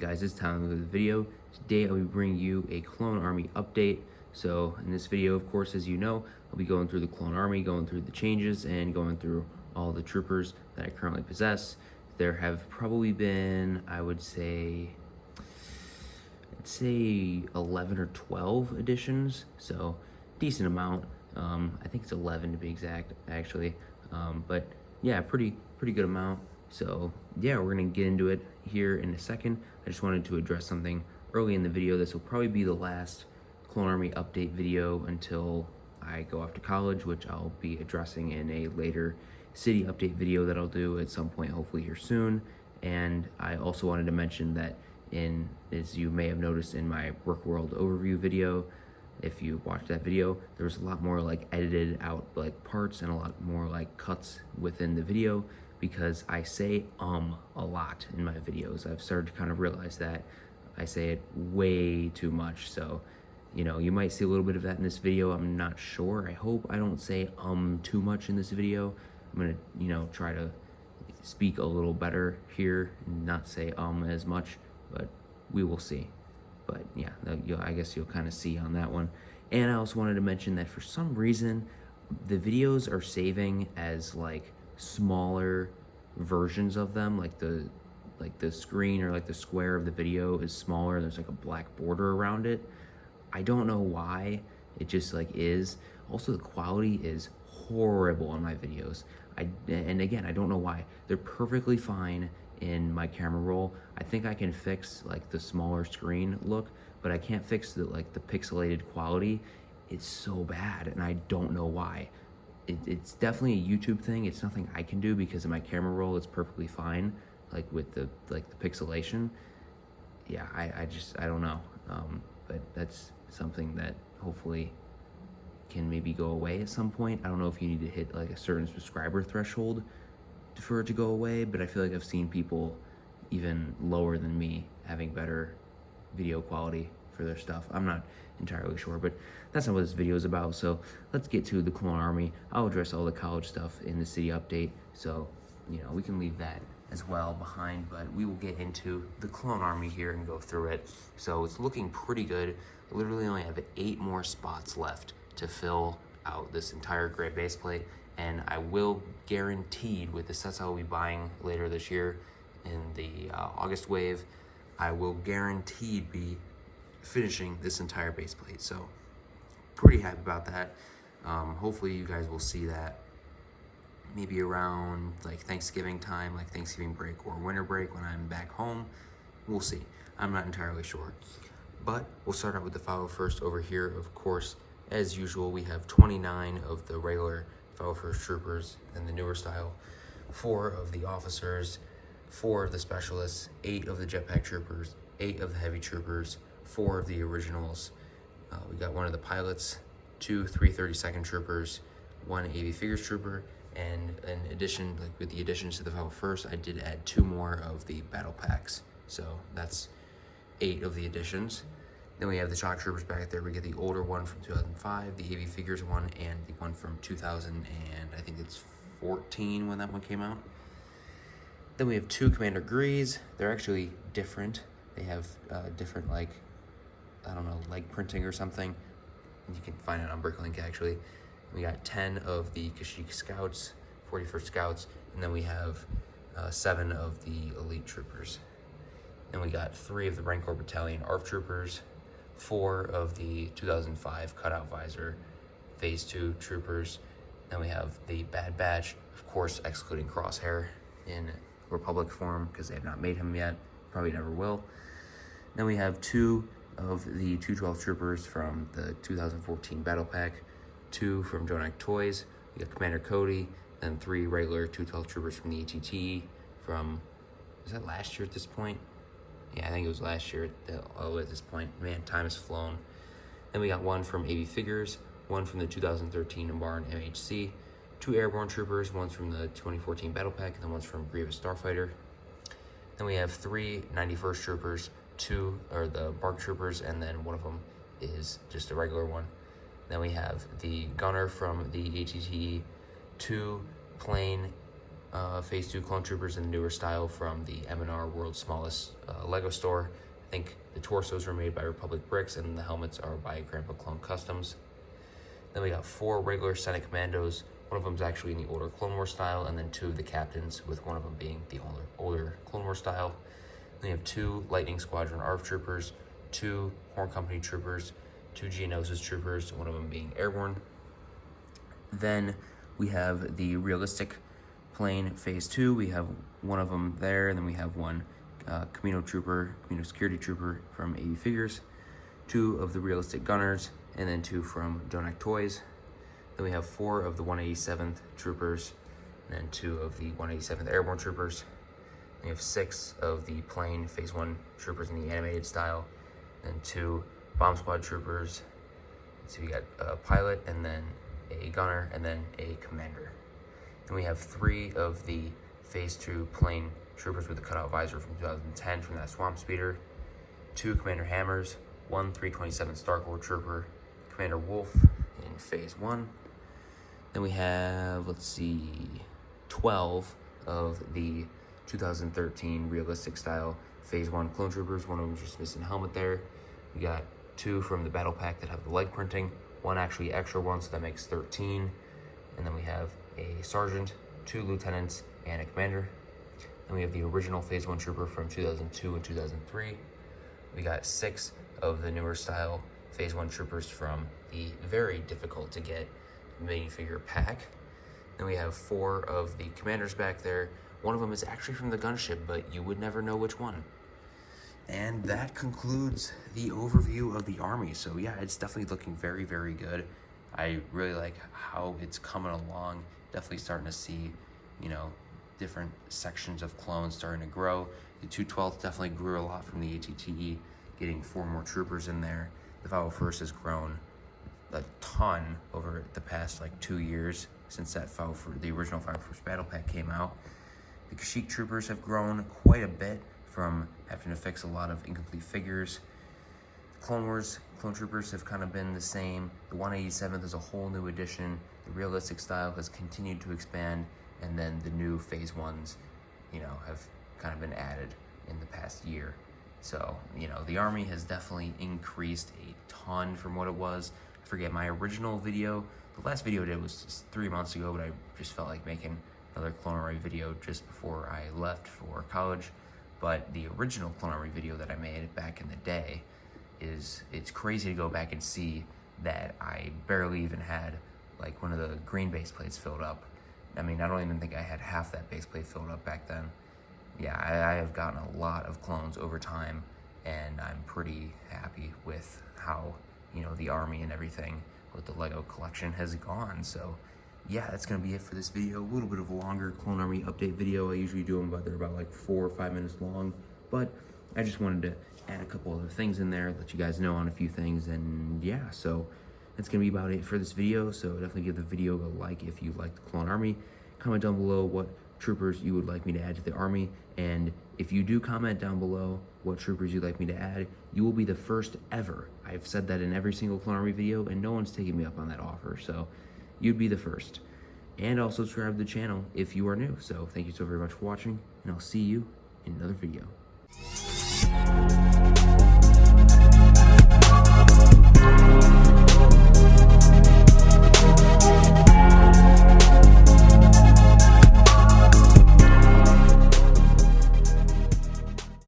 guys, it's time for the video. Today I'll be bringing you a Clone Army update. So in this video, of course, as you know, I'll be going through the Clone Army, going through the changes, and going through all the troopers that I currently possess. There have probably been, I'd say 11 or 12 additions, so decent amount. I think it's 11 to be exact, actually. But yeah, pretty good amount. So yeah, we're gonna get into it here in a second. I just wanted to address something early in the video. This will probably be the last Clone Army update video until I go off to college, which I'll be addressing in a later city update video that I'll do at some point, hopefully here soon. And I also wanted to mention that as you may have noticed in my Work World overview video, if you watched that video, there was a lot more like edited out like parts and a lot more like cuts within the video, because I say a lot in my videos. I've started to kind of realize that I say it way too much. So, you know, you might see a little bit of that in this video. I'm not sure. I hope I don't say too much in this video. I'm gonna, you know, try to speak a little better here and not say as much, but we will see. But yeah, I guess you'll kind of see on that one. And I also wanted to mention that for some reason, the videos are saving as like smaller versions of them, like the screen or like the square of the video is smaller. There's like a black border around it. I don't know why. It just like is. Also, the quality is horrible on my videos. And again, I don't know why. They're perfectly fine in my camera roll. I think I can fix like the smaller screen look, but I can't fix the pixelated quality. It's so bad, and I don't know why. It's definitely a YouTube thing. It's nothing I can do because in my camera roll it's perfectly fine, like with the pixelation. Yeah, I don't know. But that's something that hopefully can maybe go away at some point. I don't know if you need to hit like a certain subscriber threshold for it to go away, but I feel like I've seen people even lower than me having better video quality for their stuff. I'm not entirely sure, but that's not what this video is about. So let's get to the Clone Army. I'll address all the college stuff in the city update, so you know we can leave that as well behind, but we will get into the Clone Army here and go through it. So it's looking pretty good. I literally only have 8 more spots left to fill out this entire gray base plate, and I will guaranteed, with the sets I will be buying later this year in the August wave, I will guaranteed be finishing this entire base plate. So pretty happy about that. Hopefully you guys will see that maybe around like Thanksgiving time, like Thanksgiving break or winter break when I'm back home. We'll see. I'm not entirely sure. But we'll start out with the 501st over here. Of course, as usual, we have 29 of the regular 501st troopers in the newer style, 4 of the officers, 4 of the specialists, 8 of the jetpack troopers, 8 of the heavy troopers, 4 of the originals. We got 1 of the pilots, 2 332nd troopers, 1 AV figures trooper, and in addition, like with the additions to the 501st, I did add 2 more of the battle packs. So that's 8 of the additions. Then we have the shock troopers back there. We get the older one from 2005, the AV figures one, and the one from 2000, and I think it's 14 when that one came out. Then we have 2 Commander Grees. They're actually different. They have different, like, I don't know, leg printing or something. You can find it on Bricklink, actually. We got 10 of the Kashyyyk Scouts, 41st Scouts, and then we have 7 of the Elite Troopers. Then we got 3 of the Rancor Battalion ARF Troopers, 4 of the 2005 Cutout Visor Phase 2 Troopers. Then we have the Bad Batch, of course, excluding Crosshair in Republic form because they have not made him yet, probably never will. Then we have 2 of the 212 Troopers from the 2014 Battle Pack, 2 from Jonak Toys. We got Commander Cody, then 3 regular 212 Troopers from the ATT from, was that last year at this point? Yeah, I think it was last year at this point. Man, time has flown. Then we got 1 from AV Figures, 1 from the 2013 Umbaran MHC, 2 Airborne Troopers, 1 from the 2014 Battle Pack, and then 1 from Grievous Starfighter. Then we have 3 91st Troopers, 2 are the Bark Troopers, and then 1 of them is just a regular one. Then we have the Gunner from the ATT, 2 plain Phase 2 Clone Troopers in the newer style from the M&R World's Smallest Lego store. I think the torsos were made by Republic Bricks and the helmets are by Grandpa Clone Customs. Then we got 4 regular Senate Commandos. One of them is actually in the older Clone Wars style, and then 2 of the captains, with one of them being the older Clone Wars style. Then we have 2 Lightning Squadron ARF Troopers, 2 Horn Company Troopers, 2 Geonosis Troopers, one of them being airborne. Then we have the realistic plane Phase 2. We have one of them there, and then we have one Camino Security Trooper from AV Figures, 2 of the realistic gunners, and then 2 from Jonak Toys. Then we have 4 of the 187th Troopers, and then 2 of the 187th Airborne Troopers. We have 6 of the plain Phase 1 Troopers in the animated style, and 2 Bomb Squad Troopers. So we got a pilot, and then a gunner, and then a commander. Then we have 3 of the Phase 2 plain Troopers with the cutout visor from 2010 from that Swamp Speeder, 2 Commander Hammers, 1 327 Star Corps Trooper, Commander Wolf in Phase 1. Then we have, 12 of the 2013 realistic style Phase 1 Clone Troopers. One of them just missing a helmet there. We got 2 from the battle pack that have the leg printing, 1 actually extra one, so that makes 13. And then we have a sergeant, 2 lieutenants, and a commander. Then we have the original Phase 1 Trooper from 2002 and 2003. We got 6 of the newer style Phase 1 Troopers from the very difficult to get minifigure pack. Then we have 4 of the commanders back there. One of them is actually from the gunship, but you would never know which one. And that concludes the overview of the army. So yeah, it's definitely looking very, very good. I really like how it's coming along. Definitely starting to see, different sections of clones starting to grow. The 212th definitely grew a lot from the ATTE, getting 4 more troopers in there. The 501st has grown a ton over the past 2 years since that the original 501st Battle Pack came out. The Kashyyyk Troopers have grown quite a bit from having to fix a lot of incomplete figures. The Clone Wars Clone Troopers have kind of been the same. The 187th is a whole new addition. The realistic style has continued to expand, and then the new Phase 1s, have kind of been added in the past year. So, the army has definitely increased a ton from what it was. I forget my original video. The last video I did was just 3 months ago, but I just felt like making another Clone Army video just before I left for college. But the original Clone Army video that I made back in the day it's crazy to go back and see that I barely even had one of the green base plates filled up. I mean, I don't even think I had half that base plate filled up back then. Yeah, I have gotten a lot of clones over time, and I'm pretty happy with how, the army and everything with the Lego collection has gone. So yeah, that's gonna be it for this video. A little bit of a longer Clone Army update video. I usually do them, but they're about 4 or 5 minutes long. But I just wanted to add a couple other things in there, let you guys know on a few things, and yeah, so that's gonna be about it for this video. So definitely give the video a like if you like the Clone Army. Comment down below what troopers you would like me to add to the army, and if you do comment down below what troopers you'd like me to add, you will be the first ever. I've said that in every single Clone Army video, and no one's taken me up on that offer, so you'd be the first. And also subscribe to the channel if you are new. So thank you so very much for watching, and I'll see you in another video.